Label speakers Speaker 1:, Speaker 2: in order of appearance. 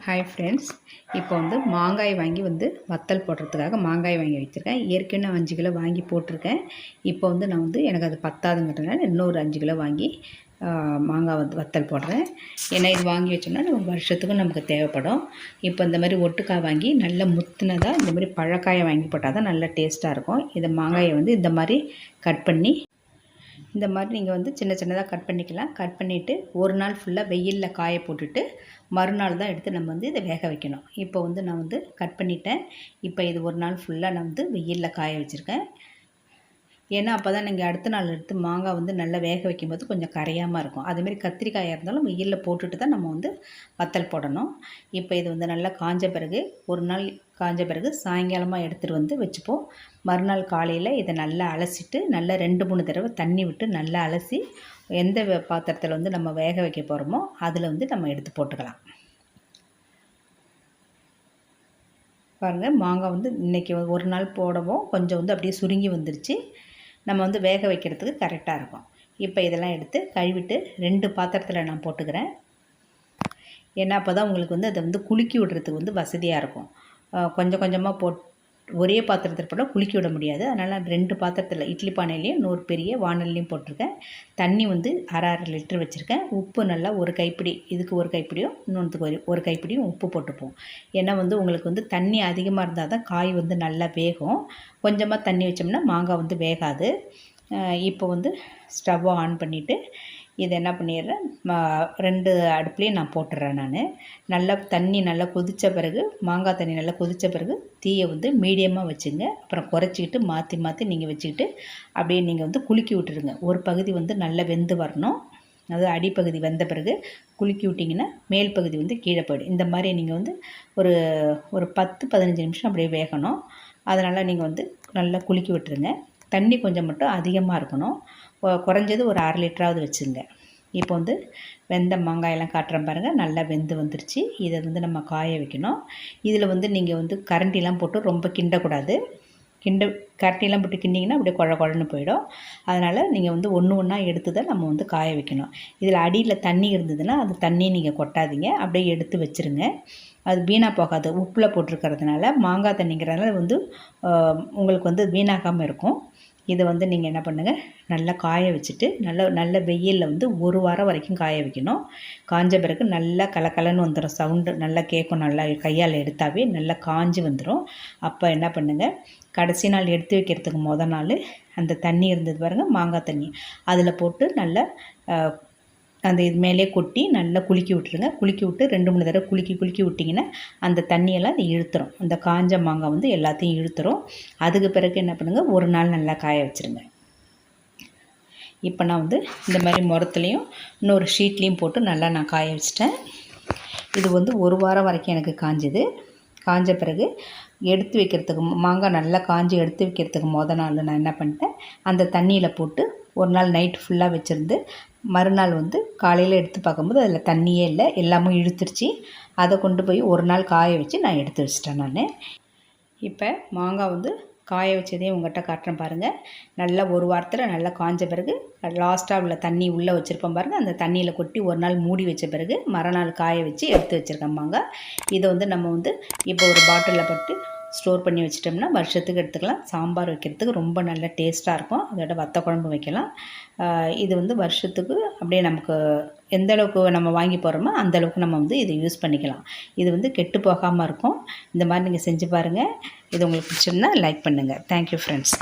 Speaker 1: Hi friends, இப்போ மாங்காய் வாங்கி வத்தல் போடுறதுக்காக மாங்காய் வாங்கி வச்சுருக்கேன். ஏற்கனவே 5 கிலோ வாங்கி போட்டிருக்கேன். இப்போ நான் எனக்கு அது பத்தாதுங்கிறதுனால இன்னொரு 5 கிலோ வாங்கி மாங்காய் வத்தல் போடுறேன். ஏன்னா இது வாங்கி வச்சோம்னா நம்ம வருஷத்துக்கும் நமக்கு தேவைப்படும். இப்போ இந்த மாதிரி ஒட்டுக்காய் வாங்கி நல்லா முத்துனதாக இந்த மாதிரி பழக்காயை வாங்கி போட்டால் தான் நல்லா டேஸ்ட்டாக இருக்கும். இதை மாங்காயை இந்த மாதிரி கட் பண்ணி இந்த மாதிரி நீங்கள் சின்ன சின்னதாக கட் பண்ணிக்கலாம். கட் பண்ணிவிட்டு ஒரு நாள் ஃபுல்லாக வெயிலில் காய போட்டுட்டு மறுநாள் தான் எடுத்து நம்ம இதை வேக வைக்கணும். இப்போ நான் கட் பண்ணிட்டேன். இப்போ இது ஒரு நாள் ஃபுல்லாக நான் வெயிலில் காய வச்சுருக்கேன். ஏன்னா அப்போ தான் நீங்கள் அடுத்த நாள் எடுத்து மாங்காய் நல்லா வேக வைக்கும்போது கொஞ்சம் கரையாமல் இருக்கும். அதேமாரி கத்திரிக்காயாக இருந்தாலும் வெயிலில் போட்டுட்டு தான் நம்ம வத்தல் போடணும். இப்போ இது நல்லா காஞ்ச பிறகு ஒரு நாள் காஞ்ச பிறகு சாயங்காலமாக எடுத்துகிட்டு வச்சுப்போம். மறுநாள் காலையில் இதை நல்லா அலசிட்டு நல்லா 2-3 தடவை தண்ணி விட்டு நல்லா அலசி எந்த பாத்திரத்தில் நம்ம வேக வைக்க போகிறோமோ அதில் நம்ம எடுத்து போட்டுக்கலாம். பாருங்கள், மாங்காய் இன்றைக்கி ஒரு நாள் போடவும் கொஞ்சம் அப்படியே சுருங்கி வந்துருச்சு. நம்ம வேக வைக்கிறதுக்கு கரெக்டாக இருக்கும். இப்போ இதெல்லாம் எடுத்து கழுவிட்டு 2 பாத்திரத்தில் நான் போட்டுக்கிறேன். ஏன்னா அப்போ தான் உங்களுக்கு அதை குலுக்கி விடுறதுக்கு வசதியாக இருக்கும். கொஞ்சம் கொஞ்சமாக ஒரே பாத்திரத்தில் போட்டால் குலுக்கி விட முடியாது. அதனால் நான் 2 பாத்திரத்தில் இட்லி பானையிலையும் இன்னொரு பெரிய வானல்லையும் போட்டிருக்கேன். தண்ணி 1/2 லிட்டர் வச்சுருக்கேன். உப்பு நல்லா ஒரு கைப்பிடி, இதுக்கு ஒரு கைப்பிடியும் இன்னொன்றுக்கு ஒரு கைப்பிடியும் உப்பு போட்டுப்போம். ஏன்னா உங்களுக்கு தண்ணி அதிகமாக இருந்தால் தான் காய் நல்லா வேகும். கொஞ்சமாக தண்ணி வச்சோம்னா மாங்காய் வேகாது. இப்போ ஸ்டவ்வை ஆன் பண்ணிவிட்டு இதை என்ன பண்ணிடுறேன், 2 அடுப்புலேயும் நான் போட்டுடுறேன். நான் நல்லா தண்ணி நல்லா கொதித்த பிறகு மாங்காய் தண்ணி நல்லா கொதித்த பிறகு தீயை மீடியமாக வச்சுங்க. அப்புறம் குறைச்சிக்கிட்டு மாற்றி மாற்றி நீங்கள் வச்சுக்கிட்டு அப்படியே நீங்கள் குலுக்கி விட்டுருங்க. ஒரு பகுதி நல்லா வெந்து வரணும். அதாவது அடிப்பகுதி வெந்த பிறகு குலுக்கி விட்டிங்கன்னா மேல் பகுதி கீழே போய்டும். இந்த மாதிரி நீங்கள் ஒரு 10-15 நிமிஷம் அப்படியே வேகணும். அதனால் நீங்கள் நல்லா குலுக்கி விட்டுருங்க. தண்ணி கொஞ்சம் மட்டும் அதிகமாக இருக்கணும். குறைஞ்சது ஒரு 1/2 லிட்டராவது வச்சுங்க. இப்போ வெந்த மாங்காயெல்லாம் காட்டுறேன் பாருங்கள், நல்லா வெந்து வந்துருச்சு. இதை நம்ம காய வைக்கணும். இதில் நீங்கள் கரண்டிலாம் போட்டு ரொம்ப கிண்டக்கூடாது. கரண்டிலாம் போட்டு கிண்டிங்கன்னா அப்படியே குழ குழன்னு போயிடும். அதனால் நீங்கள் ஒன்று ஒன்றா எடுத்து தான் நம்ம காய வைக்கணும். இதில் அடியில் தண்ணி இருந்ததுன்னா அது தண்ணியை நீங்கள் கொட்டாதீங்க, அப்படியே எடுத்து வச்சுருங்க. அது வீணாக போகாது. உப்பில் போட்டிருக்கிறதுனால மாங்காய் தண்ணிங்கிறதுனால உங்களுக்கு வீணாகாமல் இருக்கும். இதை நீங்கள் என்ன பண்ணுங்கள், நல்லா காய வச்சுட்டு நல்ல வெயிலில் 1 வாரம் வரைக்கும் காய வைக்கணும். காஞ்ச பிறகு நல்லா கலக்கலன்னு வந்துடும். சவுண்டு நல்லா கேட்கும். நல்லா கையால் எடுத்தாவே நல்லா காஞ்சி வந்துடும். அப்போ என்ன பண்ணுங்கள், கடைசி நாள் எடுத்து வைக்கிறதுக்கு மொதல் நாள் அந்த தண்ணி இருந்தது பாருங்கள், மாங்காய் தண்ணி அதில் போட்டு நல்லா அந்த இது மேலே கொட்டி நல்லா குலுக்கி விட்டுருங்க. குலுக்கி விட்டு 2-3 தடவை குலுக்கி விட்டிங்கன்னா அந்த தண்ணியெல்லாம் அது இழுத்துரும். அந்த காஞ்ச மாங்காய் எல்லாத்தையும் இழுத்துரும். அதுக்கு பிறகு என்ன பண்ணுங்கள், ஒரு நாள் நல்லா காய வச்சுருங்க. இப்போ நான் இந்த மாதிரி முறத்துலேயும் இன்னொரு ஷீட்லேயும் போட்டு நல்லா நான் காய வச்சிட்டேன். இது 1 வாரம் வரைக்கும் எனக்கு காஞ்சது. காஞ்ச பிறகு எடுத்து வைக்கிறதுக்கு மாங்காய் நல்லா காஞ்சி எடுத்து வைக்கிறதுக்கு மொதல் நாள் நான் என்ன பண்ணிட்டேன், அந்த தண்ணியில் போட்டு ஒரு நாள் நைட்டு ஃபுல்லாக வச்சுருந்து மறுநாள் காலையில் எடுத்து பார்க்கும்போது அதில் தண்ணியே இல்லை, எல்லாமே இழுத்துருச்சு. அதை கொண்டு போய் ஒரு நாள் காய வச்சு நான் எடுத்து வச்சிட்டேன். நான் இப்போ மாங்காய் காய வச்சதையும் உங்கள்கிட்ட காட்டுறேன் பாருங்கள். நல்லா ஒரு வாரத்தில் நல்லா காஞ்ச பிறகு லாஸ்ட்டாக உள்ள தண்ணி உள்ளே வச்சுருப்போம் பாருங்கள். அந்த தண்ணியில் கொட்டி ஒரு நாள் மூடி வச்ச பிறகு மறுநாள் காய வச்சு எடுத்து வச்சுருக்கேன் மாங்காய். இதை நம்ம இப்போ ஒரு பாட்டிலில் போட்டு ஸ்டோர் பண்ணி வச்சிட்டோம்னா வருஷத்துக்கு எடுத்துக்கலாம். சாம்பார் வைக்கிறதுக்கு ரொம்ப நல்ல டேஸ்ட்டாக இருக்கும். அதோட வத்த குழம்பு வைக்கலாம். இது வருஷத்துக்கு அப்படியே நமக்கு எந்த அளவுக்கு நம்ம வாங்கி போகிறோமோ அந்தளவுக்கு நம்ம இதை யூஸ் பண்ணிக்கலாம். இது கெட்டு போகாமல் இருக்கும். இந்த மாதிரி நீங்கள் செஞ்சு பாருங்கள். இது உங்களுக்கு பிடிச்சிருந்தா லைக் பண்ணுங்கள். Thank you friends.